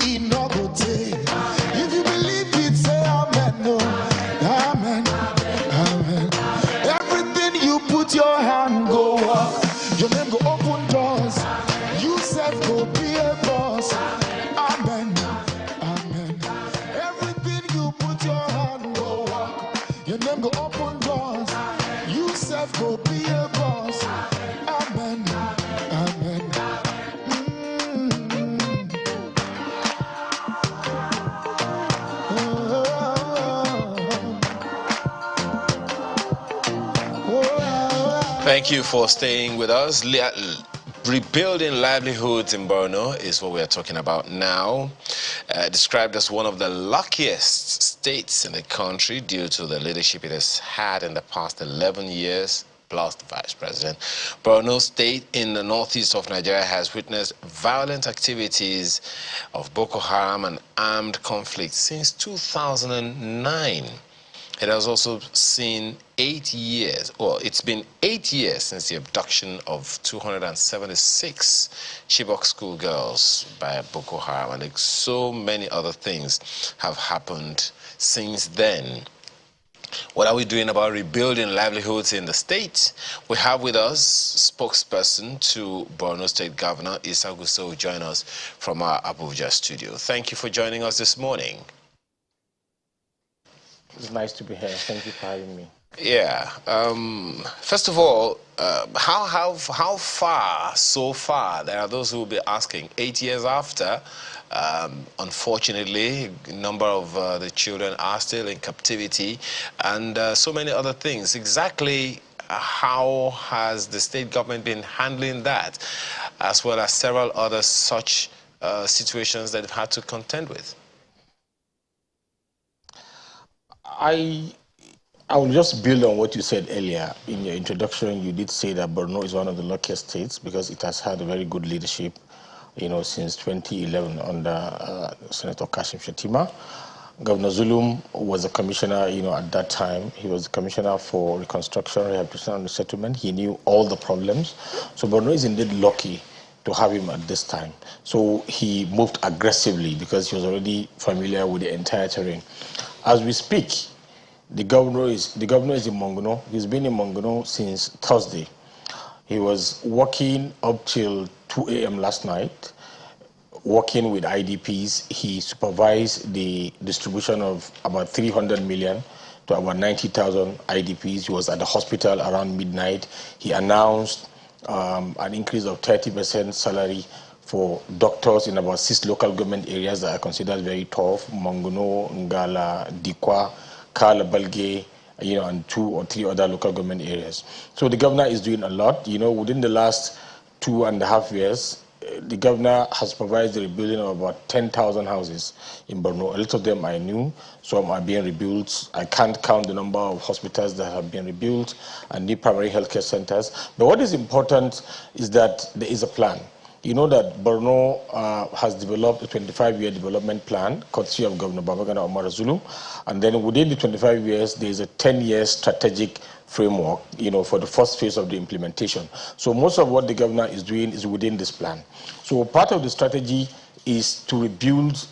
it no go take. If you believe it, say amen. No, amen, amen. Everything you put your hand go up. Your name go open doors. You self go be a boss. Amen, amen. Everything you put your hand go up. Your name go open doors. You self go be a boss. Amen, amen. Thank you for staying with us. Rebuilding livelihoods in Borno is what we are talking about now. Described as one of the luckiest states in the country due to the leadership it has had in the past 11 years, plus the vice president. Borno State in the northeast of Nigeria has witnessed violent activities of Boko Haram and armed conflict since 2009. It has also seen 8 years, well, it's been 8 years since the abduction of 276 Chibok schoolgirls by Boko Haram, and so many other things have happened since then. What are we doing about rebuilding livelihoods in the state? We have with us spokesperson to Borno State Governor Psychosocial join us from our Abuja studio. Thank you for joining us this morning. It's nice to be here. Thank you for having me. Yeah. First of all, how far, so far, there are those who will be asking, 8 years after, unfortunately, a number of the children are still in captivity and so many other things. Exactly how has the state government been handling that, as well as several other such situations that they've had to contend with? I will just build on what you said earlier. In your introduction, you did say that Borno is one of the luckiest states because it has had a very good leadership, since 2011 under Senator Kashim Shettima. Governor Zulum was a commissioner, at that time. He was the commissioner for reconstruction, rehabilitation, and resettlement. He knew all the problems. So Borno is indeed lucky to have him at this time. So he moved aggressively because he was already familiar with the entire terrain. As we speak, the governor is in Mongono. He's been in Mongono since Thursday. He was working up till 2 a.m. last night, working with IDPs. He supervised the distribution of about 300 million to about 90,000 IDPs. He was at the hospital around midnight. He announced an increase of 30% salary for doctors in about 6 local government areas that are considered very tough: Mongono, Ngala, Dikwa, Kala Balge, and 2 or 3 other local government areas. So the governor is doing a lot. Within the last 2.5 years, the governor has provided the rebuilding of about 10,000 houses in Borno. A lot of them are new, some are being rebuilt. I can't count the number of hospitals that have been rebuilt and new primary healthcare centers. But what is important is that there is a plan. You know that Borno has developed a 25-year development plan, courtesy of Governor Babagana Omar Zulu, and then within the 25 years, there is a 10-year strategic framework, for the first phase of the implementation. So most of what the governor is doing is within this plan. So part of the strategy is to rebuild,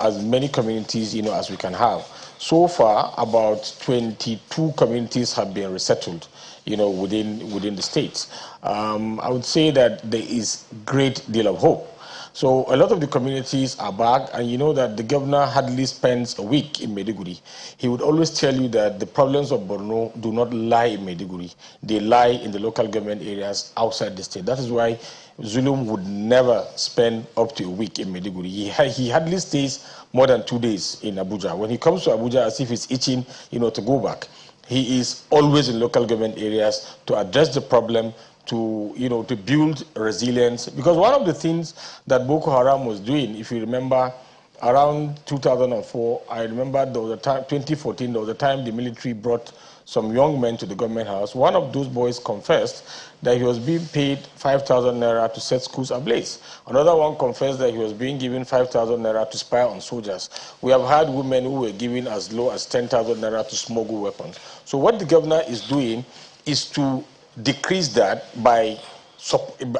as many communities, as we can have. So far, about 22 communities have been resettled, within the states. I would say that there is great deal of hope. So a lot of the communities are back, and you know that the governor hardly spends a week in Maiduguri. He would always tell you that the problems of Borno do not lie in Maiduguri. They lie in the local government areas outside the state. That is why Zulum would never spend up to a week in Maiduguri. He hardly stays more than 2 days in Abuja. When he comes to Abuja, as if he's itching, to go back. He is always in local government areas to address the problem, to build resilience. Because one of the things that Boko Haram was doing, if you remember, around 2004, I remember there was a time, 2014, there was a time the military brought some young men to the government house. One of those boys confessed that he was being paid 5,000 naira to set schools ablaze. Another one confessed that he was being given 5,000 naira to spy on soldiers. We have had women who were given as low as 10,000 naira to smuggle weapons. So what the governor is doing is to decrease that by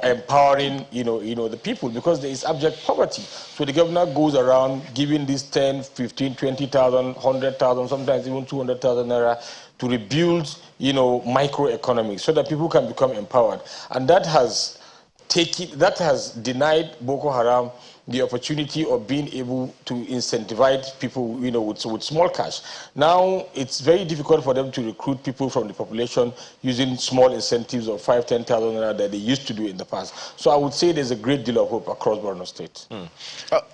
empowering, the people, because there is abject poverty. So the governor goes around giving these 10, 15, 20,000, 100,000, sometimes even 200,000 naira to rebuild, microeconomics so that people can become empowered. And that has denied Boko Haram the opportunity of being able to incentivize people, with small cash. Now, it's very difficult for them to recruit people from the population using small incentives of 5,000, 10,000 naira that they used to do in the past. So I would say there's a great deal of hope across Borno State.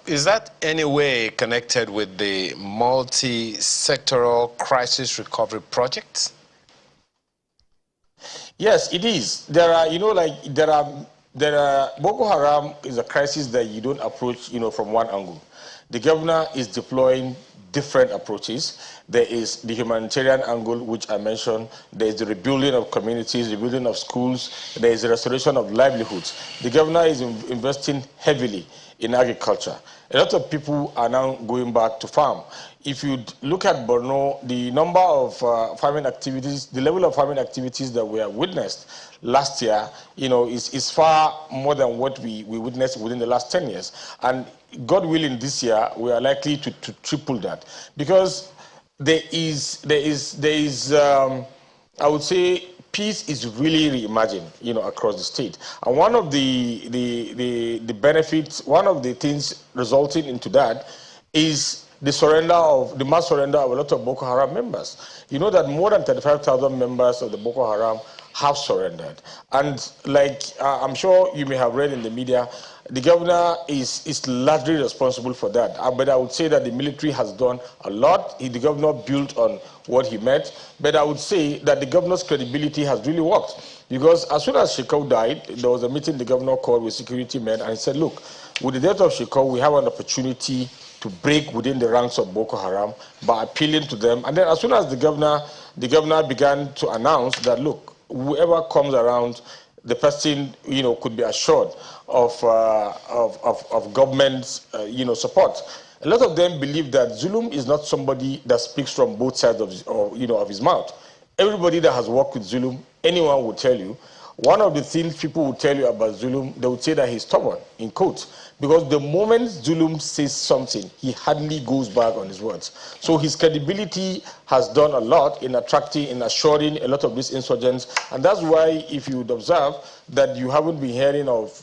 Is that any way connected with the multi-sectoral crisis recovery project? Yes, it is. There are, Boko Haram is a crisis that you don't approach, from one angle. The governor is deploying different approaches. There is the humanitarian angle, which I mentioned. There is the rebuilding of communities, rebuilding of schools. There is the restoration of livelihoods. The governor is investing heavily in agriculture. A lot of people are now going back to farm. If you look at Borno, the number of farming activities, the level of farming activities that we have witnessed last year, is far more than what we witnessed within the last 10 years. And God willing, this year, we are likely to triple that. Because there is I would say, peace is really reimagined, across the state. And one of the benefits, one of the things resulting into that is the mass surrender of a lot of Boko Haram members. You know that more than 35,000 members of the Boko Haram have surrendered. And I'm sure you may have read in the media, the governor is largely responsible for that. But I would say that the military has done a lot. The governor built on what he met. But I would say that the governor's credibility has really worked. Because as soon as Shekau died, there was a meeting the governor called with security men, and he said, look, with the death of Shekau, we have an opportunity to break within the ranks of Boko Haram by appealing to them. And then as soon as the governor began to announce that, look, whoever comes around, the person, could be assured of government, support. A lot of them believe that Zulum is not somebody that speaks from both sides of his mouth. Everybody that has worked with Zulum, anyone will tell you, one of the things people will tell you about Zulum, they would say that he's stubborn, in quotes. Because the moment Zulum says something, he hardly goes back on his words. So his credibility has done a lot in attracting, in assuring a lot of these insurgents. And that's why, if you would observe, that you haven't been hearing of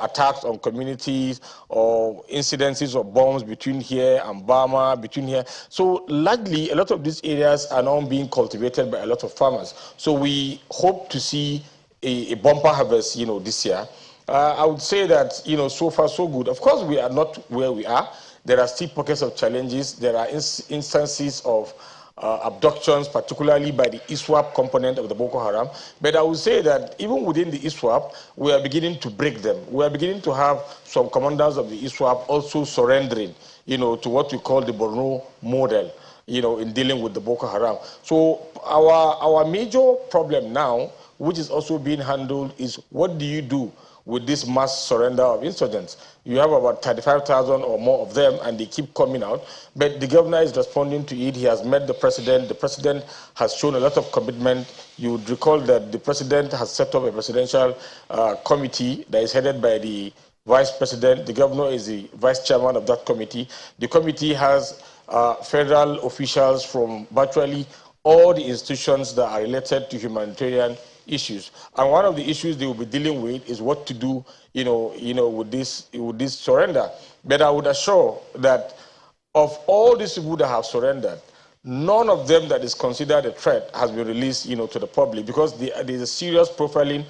attacks on communities or incidences of bombs between here and Bama, between here. So largely, a lot of these areas are now being cultivated by a lot of farmers. So we hope to see a bumper harvest, this year. I would say that, so far so good. Of course, we are not where we are. There are still pockets of challenges. There are instances of abductions, particularly by the ISWAP component of the Boko Haram. But I would say that even within the ISWAP, we are beginning to break them. We are beginning to have some commanders of the ISWAP also surrendering, to what we call the Borno model, in dealing with the Boko Haram. So our major problem now, which is also being handled, is what do you do with this mass surrender of insurgents? You have about 35,000 or more of them, and they keep coming out. But the governor is responding to it. He has met the president. The president has shown a lot of commitment. You would recall that the president has set up a presidential committee that is headed by the vice president. The governor is the vice chairman of that committee. The committee has federal officials from virtually all the institutions that are related to humanitarian issues. And one of the issues they will be dealing with is what to do, with this surrender. But I would assure that of all these people that have surrendered, none of them that is considered a threat has been released, to the public, because there's a serious profiling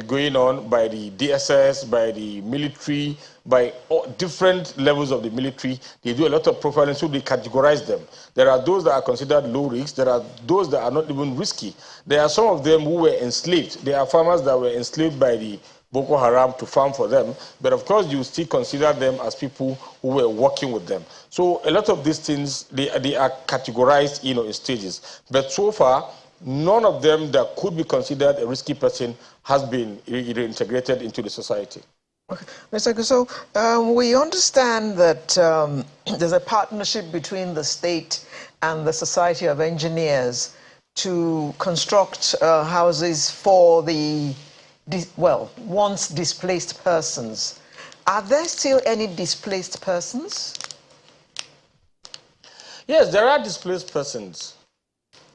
going on by the DSS, by the military, by different levels of the military. They do a lot of profiling, so they categorize them. There are those that are considered low risk. There are those that are not even risky. There are some of them who were enslaved. There are farmers that were enslaved by the Boko Haram to farm for them. But of course, you still consider them as people who were working with them. So a lot of these things, they are categorized, in stages. But so far, none of them that could be considered a risky person has been reintegrated into the society. Okay. Mr. So we understand that there's a partnership between the state and the Society of Engineers to construct houses for the once displaced persons. Are there still any displaced persons? Yes, there are displaced persons.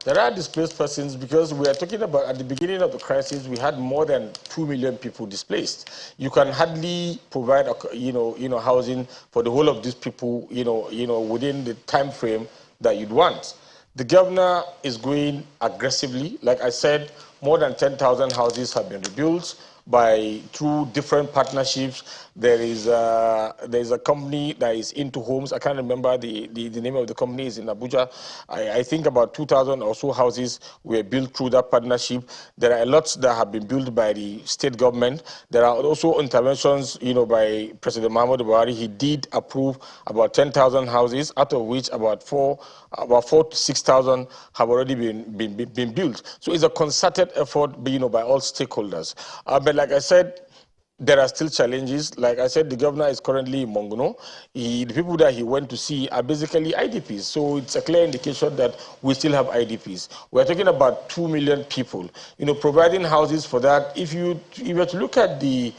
There are displaced persons because we are talking about at the beginning of the crisis, we had more than 2 million people displaced. You can hardly provide, housing for the whole of these people, within the time frame that you'd want. The governor is going aggressively. Like I said, more than 10,000 houses have been rebuilt through different partnerships. There's a company that is into homes. I can't remember the name of the company. Is in Abuja. I think about 2,000 or so houses were built through that partnership. There are a lot that have been built by the state government. There are also interventions, by President Muhammadu Buhari. He did approve about 10,000 houses, out of which about 4,000 to 6,000 have already been built. So it's a concerted effort, by all stakeholders. But like I said, there are still challenges. Like I said, the governor is currently in Mongono. The people that he went to see are basically IDPs. So it's a clear indication that we still have IDPs. We're talking about 2 million people. Providing houses for that. If you were to look at the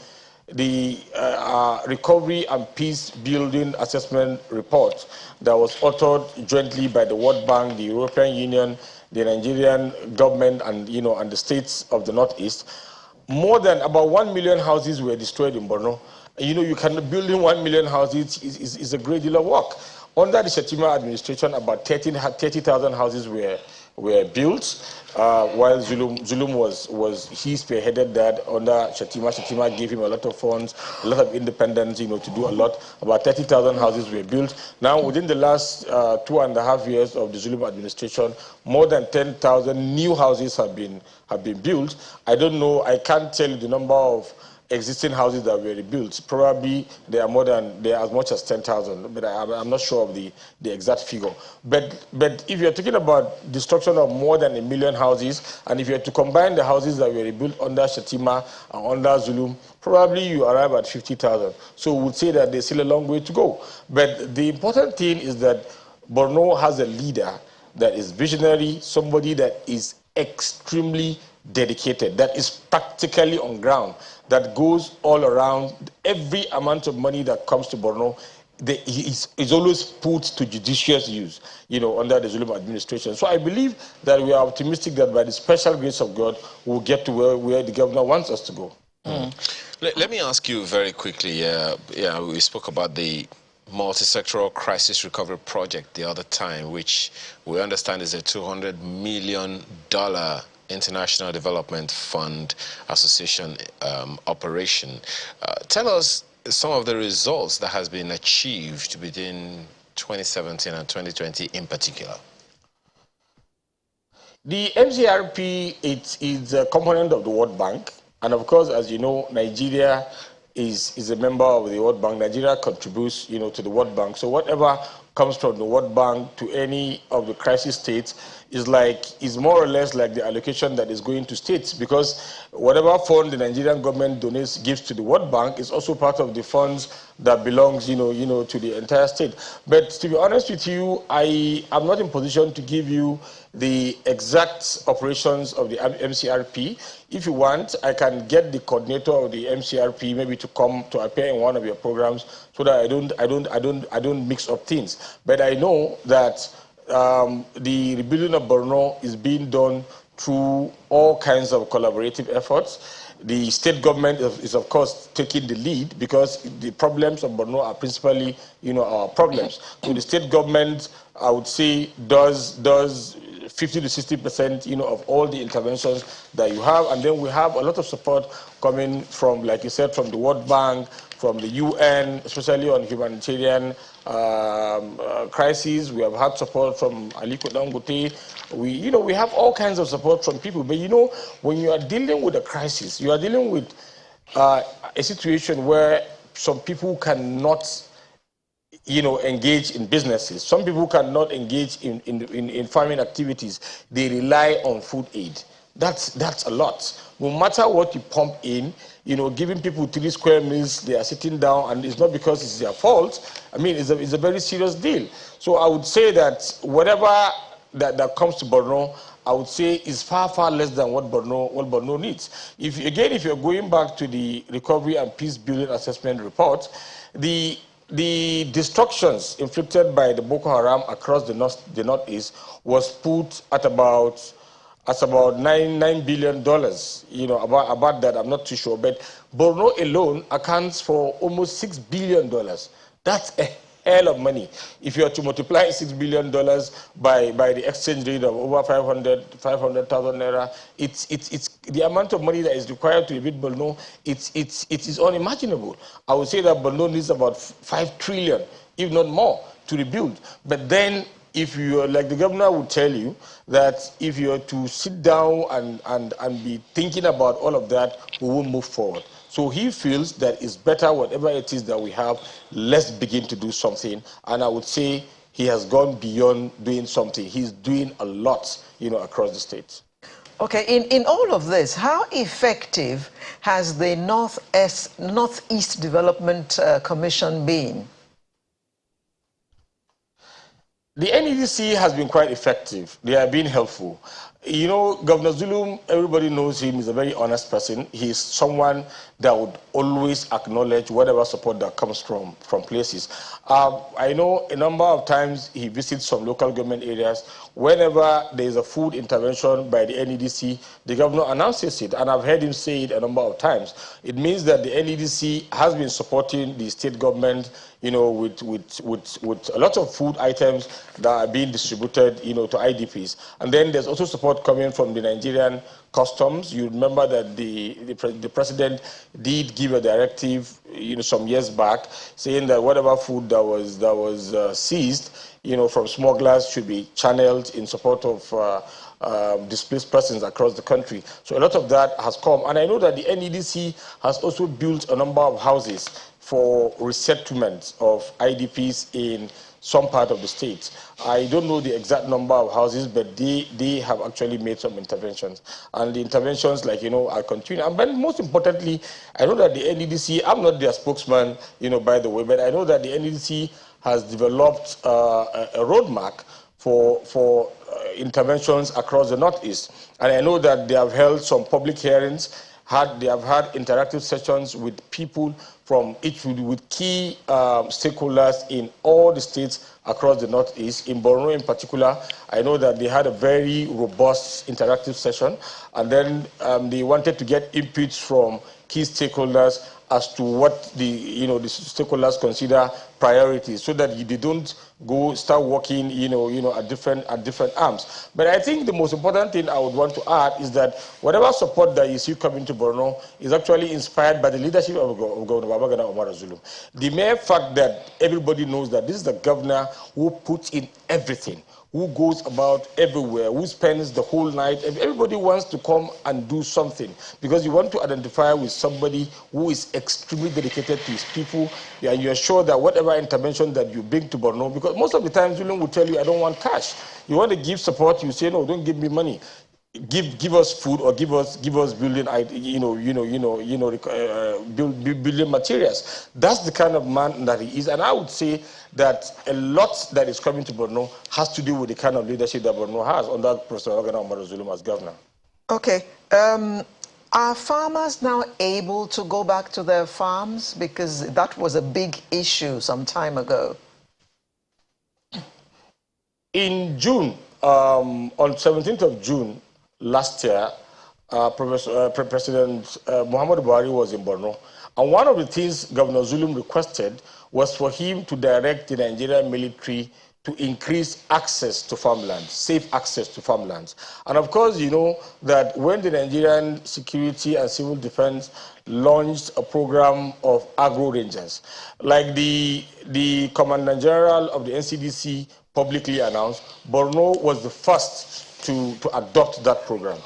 Recovery and Peace Building Assessment Report that was authored jointly by the World Bank, the European Union, the Nigerian government, and the states of the Northeast, more than about 1 million houses were destroyed in Borno. You can building 1 million houses is a great deal of work. Under the Shetima administration, about 30,000 houses were built, while Zulum he spearheaded that under Shetima. Shetima gave him a lot of funds, a lot of independence, to do a lot. About 30,000 houses were built. Now, within the last 2.5 years of the Zulum administration, more than 10,000 new houses have been built. I don't know. I can't tell you the number of existing houses that were rebuilt. Probably they are as much as 10,000, but I'm not sure of the exact figure. But if you're talking about destruction of more than 1 million houses, and if you have to combine the houses that were rebuilt under Shetima and under Zulum, probably you arrive at 50,000. So we would say that there's still a long way to go. But the important thing is that Borno has a leader that is visionary, somebody that is extremely dedicated, that is practically on ground, that goes all around. Every amount of money that comes to Borno is always put to judicious use, under the Zulum administration. So I believe that we are optimistic that by the special grace of God, we'll get to where the governor wants us to go. Let me ask you very quickly. We spoke about the multi-sectoral crisis recovery project the other time, which we understand is a $200 million International Development Fund Association operation. Tell us some of the results that has been achieved between 2017 and 2020 in particular. The MCRP is a component of the World Bank, and of course, as you know, Nigeria is a member of the World Bank. Nigeria contributes, to the World Bank. So whatever comes from the World Bank to any of the crisis states is more or less like the allocation that is going to states, because whatever fund the Nigerian government gives to the World Bank is also part of the funds that belongs, to the entire state. But to be honest with you, I am not in position to give you the exact operations of the MCRP. If you want, I can get the coordinator of the MCRP maybe to come to appear in one of your programs, so that I don't mix up things. But I know that the rebuilding of Borno is being done through all kinds of collaborative efforts. The state government is of course taking the lead, because the problems of Borno are principally, our problems. So the state government, I would say, does 50 to 60%, of all the interventions that you have, and then we have a lot of support coming from, like you said, from the World Bank, from the UN, especially on humanitarian crises. We have had support from Aliko Dangote. We have all kinds of support from people. But when you are dealing with a crisis, you are dealing with a situation where some people cannot, engage in businesses. Some people cannot engage in farming activities. They rely on food aid. That's a lot. No matter what you pump in, giving people 3 square meals, they are sitting down, and it's not because it's their fault. I mean, it's a very serious deal. So I would say that whatever that comes to Borno, I would say, is far, far less than what Borno needs. If you're going back to the Recovery and Peace Building Assessment report, the destructions inflicted by the Boko Haram across the northeast was put at about $9 billion. About that, I'm not too sure. But Borno alone accounts for almost $6 billion. That's a hell of money. If you are to multiply $6 billion by the exchange rate of over 500,000 naira, it's the amount of money that is required to rebuild Borno. It is unimaginable. I would say that Borno needs about 5 trillion, if not more, to rebuild. But then, if you are, like the governor would tell you, that if you are to sit down and be thinking about all of that, we will move forward. So he feels that it's better, whatever it is that we have, let's begin to do something. And I would say he has gone beyond doing something. He's doing a lot, across the state. Okay, in all of this, how effective has the Northeast Development Commission been? The NEDC has been quite effective. They have been helpful. Governor Zulum, everybody knows him, is a very honest person. He's someone that would always acknowledge whatever support that comes from places. I know a number of times he visits some local government areas. Whenever there is a food intervention by the NEDC, the governor announces it, and I've heard him say it a number of times. It means that the NEDC has been supporting the state government, with a lot of food items that are being distributed, to IDPs. And then there's also support coming from the Nigerian customs. You remember that the president did give a directive, some years back, saying that whatever food that was seized, from smugglers should be channeled in support of displaced persons across the country. So a lot of that has come. And I know that the NEDC has also built a number of houses for resettlement of IDPs in some part of the state. I don't know the exact number of houses, but they have actually made some interventions. And the interventions, are continuing. But most importantly, I know that the NEDC, I'm not their spokesman, by the way, but I know that the NEDC has developed a roadmap for interventions across the Northeast. And I know that they have held some public hearings. They have had interactive sessions with people with key stakeholders in all the states across the Northeast. In Borno in particular, I know that they had a very robust interactive session, and then they wanted to get inputs from key stakeholders as to what the stakeholders consider priorities, so that they don't start working at different arms. But I think the most important thing I would want to add is that whatever support that you see coming to Borno is actually inspired by the leadership of Governor Babagana Omar Zulum. The mere fact that everybody knows that this is the governor who puts in everything, who goes about everywhere, who spends the whole night. Everybody wants to come and do something because you want to identify with somebody who is extremely dedicated to his people, and you're sure that whatever intervention that you bring to Borno, because most of the time Zulum will tell you, I don't want cash. You want to give support, you say, no, don't give me money. Give us food or give us building building materials. That's the kind of man that he is, and I would say that a lot that is coming to Borno has to do with the kind of leadership that Borno has under Professor Omar Zulum as governor. Okay. Are farmers now able to go back to their farms? Because that was a big issue some time ago. In June, on 17th of June last year, President Muhammadu Buhari was in Borno. And one of the things Governor Zulum requested was for him to direct the Nigerian military to increase access to farmlands, safe access to farmlands. And of course, you know that when the Nigerian Security and Civil Defense launched a program of agro rangers, like the Commandant General of the NCDC publicly announced, Borno was the first to adopt that program.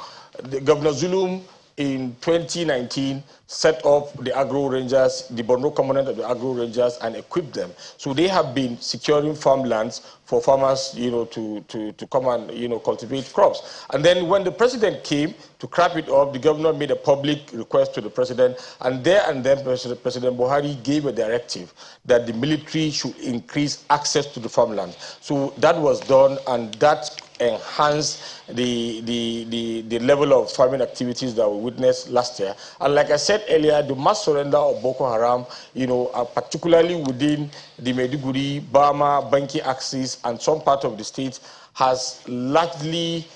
Governor Zulum in 2019 set up the agro rangers, the Borno component of the agro rangers, and equipped them. So they have been securing farmlands for farmers, to come and, cultivate crops. And then when the president came to crap it up, the governor made a public request to the president, and then President Buhari gave a directive that the military should increase access to the farmland. So that was done, and that enhance the level of farming activities that we witnessed last year. And like I said earlier, the mass surrender of Boko Haram, particularly within the Maiduguri, Bama, Banki axis, and some part of the state, has largely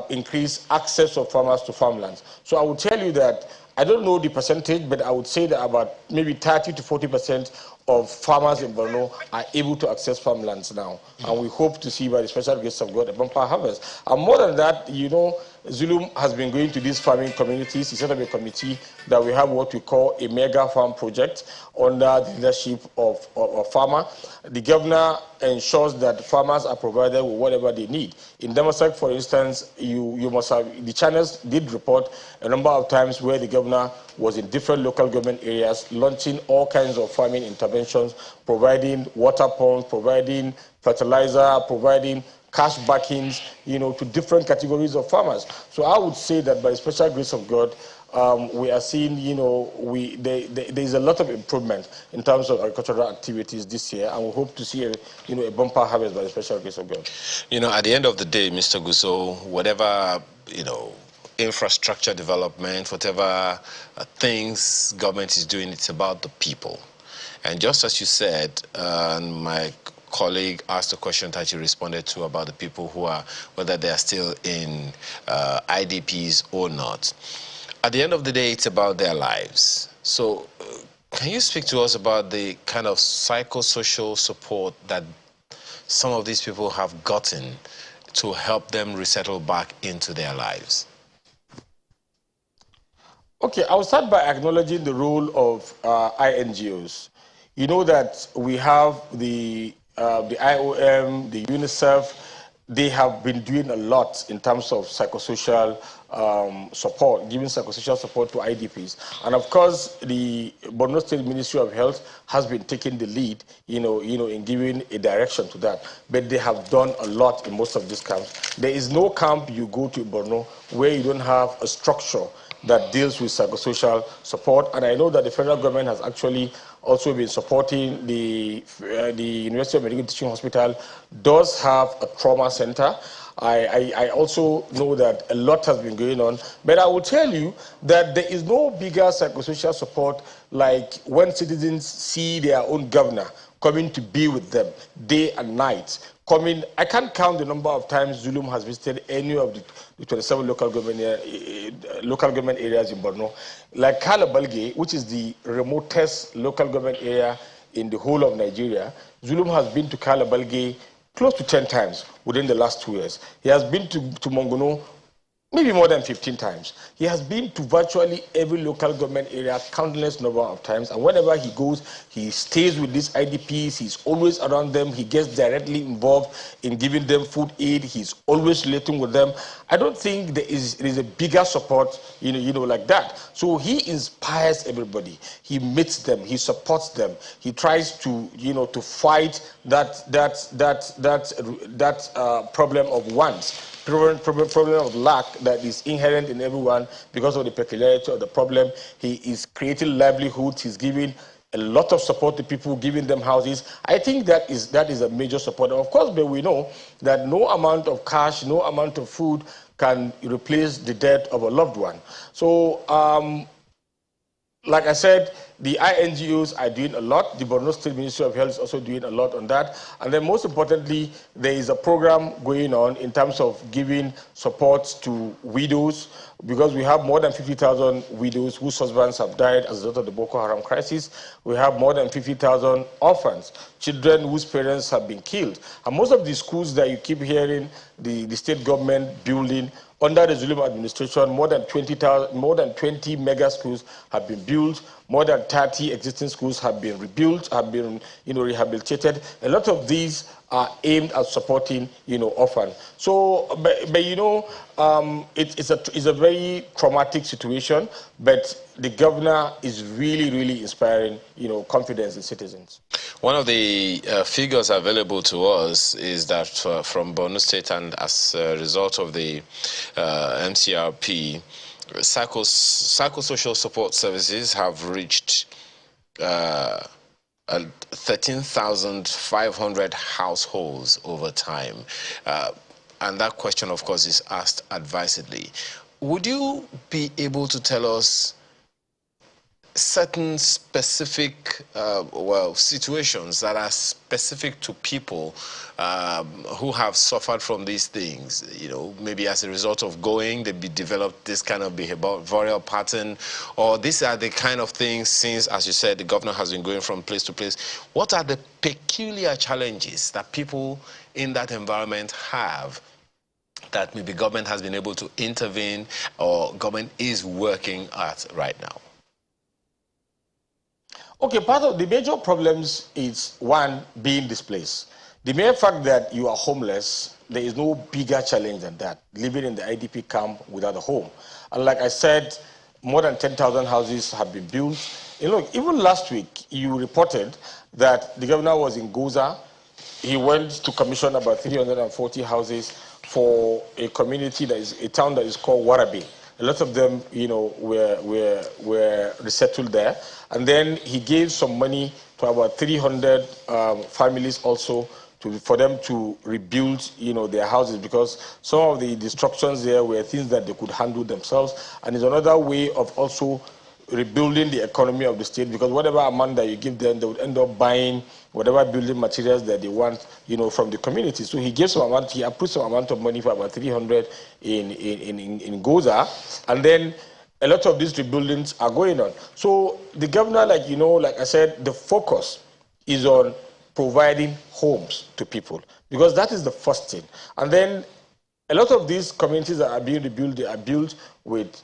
increased access of farmers to farmlands. So I would tell you that I don't know the percentage, but I would say that about maybe 30 to 40% of farmers in Borno are able to access farmlands now. And we hope to see, by the special grace of God, a bumper harvest. And more than that, Zulum has been going to these farming communities. He set up a committee that we have what we call a mega farm project under the leadership of farmer. The governor ensures that farmers are provided with whatever they need. In Damasak, for instance, you must have, the channels did report a number of times where the governor was in different local government areas launching all kinds of farming interventions, providing water pumps, providing fertilizer, providing cash backings, to different categories of farmers. So I would say that by the special grace of God, we are seeing, there is a lot of improvement in terms of agricultural activities this year, and we hope to see a bumper harvest by the special grace of God. At the end of the day, Mr. Gusso, whatever, infrastructure development, whatever things government is doing, it's about the people. And just as you said, my colleague asked a question that you responded to about the people who are, whether they are still in IDPs or not. At the end of the day, it's about their lives. So can you speak to us about the kind of psychosocial support that some of these people have gotten to help them resettle back into their lives? Okay, I'll start by acknowledging the role of INGOs. You know that we have the IOM, the UNICEF. They have been doing a lot in terms of psychosocial support, giving psychosocial support to IDPs. And of course, the Borno State Ministry of Health has been taking the lead, in giving a direction to that. But they have done a lot in most of these camps. There is no camp you go to in Borno where you don't have a structure that deals with psychosocial support. And I know that the federal government has actually also been supporting the University of Medical Teaching Hospital does have a trauma center. I also know that a lot has been going on, but I will tell you that there is no bigger psychosocial support like when citizens see their own governor coming to be with them day and night. I can't count the number of times Zulum has visited any of the 27 local government areas in Borno. Like Kalabalge, which is the remotest local government area in the whole of Nigeria, Zulum has been to Kalabalge close to 10 times within the last 2 years. He has been to Mongono maybe more than 15 times. He has been to virtually every local government area countless number of times, and whenever he goes, he stays with these IDPs, he's always around them, he gets directly involved in giving them food aid, he's always relating with them. I don't think there is a bigger support, like that. So he inspires everybody, he meets them, he supports them, he tries to, to fight that problem of want. Problem of lack that is inherent in everyone because of the peculiarity of the problem. He is creating livelihoods. He's giving a lot of support to people, giving them houses. I think that is a major support. Of course, but we know that no amount of cash, no amount of food can replace the death of a loved one. So, like I said, the INGOs are doing a lot. The Borno State Ministry of Health is also doing a lot on that. And then most importantly, there is a program going on in terms of giving support to widows, because we have more than 50,000 widows whose husbands have died as a result of the Boko Haram crisis. We have more than 50,000 orphans, children whose parents have been killed. And most of the schools that you keep hearing the state government building under the Zulum administration, more than 20 mega schools have been built. More than 30 existing schools have been rebuilt, have been, rehabilitated. A lot of these are aimed at supporting, orphans. So, it's a very traumatic situation, but the governor is really, really inspiring, confidence in citizens. One of the figures available to us is that from Borno State, and as a result of the MCRP, psychosocial support services have reached 13,500 households over time. and that question, of course, is asked advisedly. Would you be able to tell us certain specific, situations that are specific to people who have suffered from these things? You know, maybe as a result of going, they developed this kind of behavioral pattern, or these are the kind of things, since, as you said, the governor has been going from place to place. What are the peculiar challenges that people in that environment have that maybe government has been able to intervene or government is working at right now? Okay, part of the major problems is, one, being displaced. The mere fact that you are homeless, there is no bigger challenge than that, living in the IDP camp without a home. And like I said, more than 10,000 houses have been built. And look, even last week, you reported that the governor was in Goza. He went to commission about 340 houses for a community that is a town that is called Warabe. A lot of them, you know, were resettled there. And then he gave some money to about 300 families also for them to rebuild, you know, their houses, because some of the destructions there were things that they could handle themselves. And it's another way of also rebuilding the economy of the state, because whatever amount that you give them, they would end up buying whatever building materials that they want, you know, from the community. So he gave some amount, he approved some amount of money for about 300 in Goza, and then a lot of these rebuildings are going on. So the governor, like, you know, like I said, the focus is on providing homes to people, because that is the first thing. And then a lot of these communities that are being rebuilt, they are built with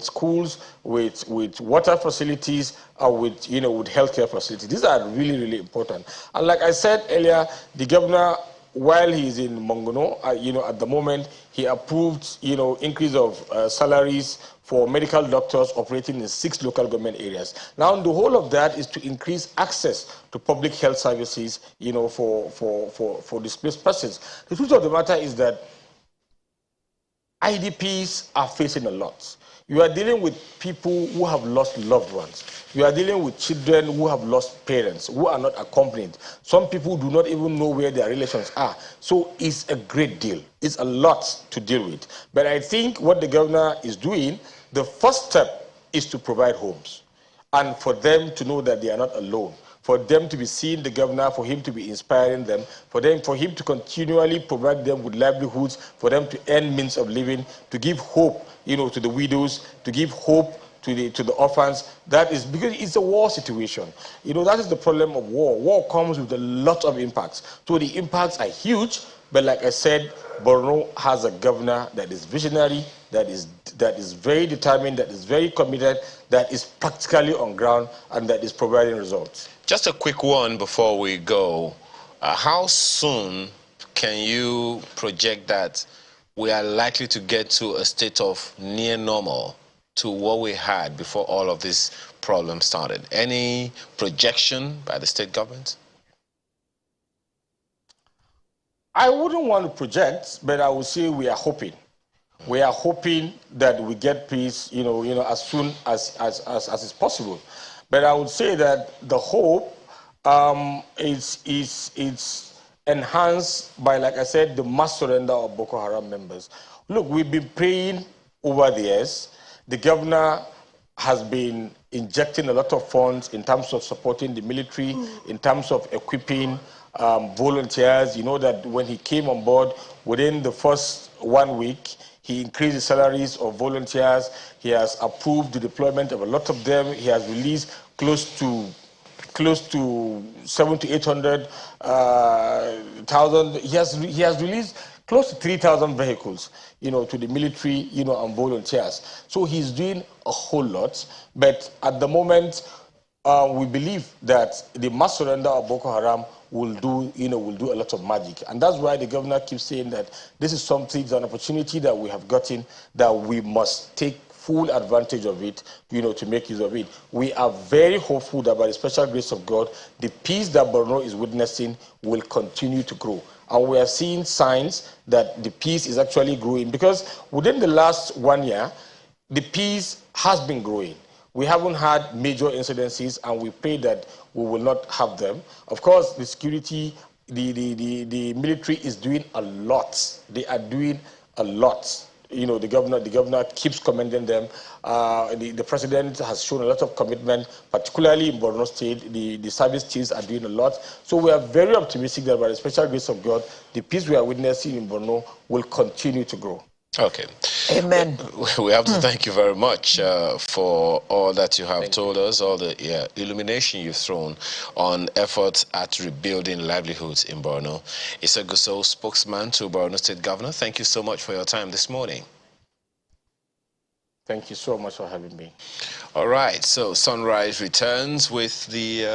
schools, with water facilities, or with, you know, with healthcare facilities. These are really, really important. And like I said earlier, the governor, while he's in Mongono, you know, at the moment, he approved, you know, increase of salaries for medical doctors operating in 6 local government areas. Now, the whole of that is to increase access to public health services, you know, for displaced persons. The truth of the matter is that IDPs are facing a lot. You are dealing with people who have lost loved ones. You are dealing with children who have lost parents, who are not accompanied. Some people do not even know where their relations are. So it's a great deal. It's a lot to deal with. But I think what the governor is doing, the first step is to provide homes, and for them to know that they are not alone, for them to be seeing the governor, for him to be inspiring them, for him to continually provide them with livelihoods, for them to earn means of living, to give hope, you know, to the widows, to give hope to the orphans. That is because it's a war situation. You know, that is the problem of war. War comes with a lot of impacts. So the impacts are huge, but like I said, Borno has a governor that is visionary, that is very determined, that is very committed, that is practically on ground, and that is providing results. Just a quick one before we go. How soon can you project that we are likely to get to a state of near normal to what we had before all of this problem started? Any projection by the state government? I wouldn't want to project, but I would say we are hoping. We are hoping that we get peace, you know, as soon as is possible. But I would say that the hope is enhanced by, like I said, the mass surrender of Boko Haram members. Look, we've been praying over the years. The governor has been injecting a lot of funds in terms of supporting the military, in terms of equipping volunteers. You know that when he came on board, within the first 1 week, he increased the salaries of volunteers. He has approved the deployment of a lot of them. He has released close to 700 to 800,000. He has released close to 3,000 vehicles, you know, to the military, you know, and volunteers. So he's doing a whole lot. But at the moment, we believe that the mass surrender of Boko Haram will do a lot of magic. And that's why the governor keeps saying that this is something, it's an opportunity that we have gotten, that we must take full advantage of it, you know, to make use of it. We are very hopeful that by the special grace of God, the peace that Borno is witnessing will continue to grow. And we are seeing signs that the peace is actually growing, because within the last 1 year, the peace has been growing. We haven't had major incidences, and we pray that we will not have them. Of course, the security the military is doing a lot. They are doing a lot. You know, the governor keeps commending them. The president has shown a lot of commitment, particularly in Borno State. The service chiefs are doing a lot. So we are very optimistic that by the special grace of God, the peace we are witnessing in Borno will continue to grow. Okay. Amen. We have to thank you very much for all that you have told us, all the illumination you've thrown on efforts at rebuilding livelihoods in Borno. Psychosocial spokesman to Borno State Governor, thank you so much for your time this morning. Thank you so much for having me. All right, so Sunrise returns with the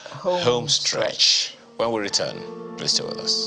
home stretch. When we return, please stay with us.